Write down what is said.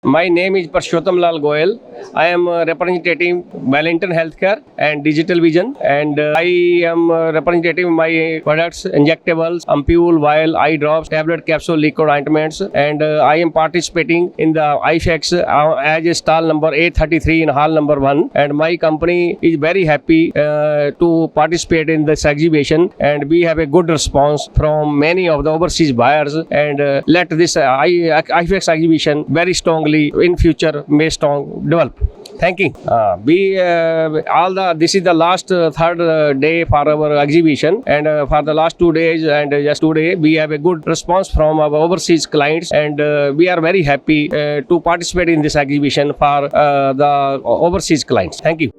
My name is Parshottam Lal Goyal. I am representing Vellinton Healthcare and Digital Vision, and I am representing my products, injectables, ampule, vial, eye drops, tablet, capsule, liquid ointments, and I am participating in the IPHEX as a stall number 833 in hall number 1, and my company is very happy to participate in this exhibition, and we have a good response from many of the overseas buyers, and let this IPHEX exhibition very strongly in future may strong develop. Thank you. This is the last third day for our exhibition, and for the last 2 days and just today we have a good response from our overseas clients, and we are very happy to participate in this exhibition for the overseas clients. Thank you.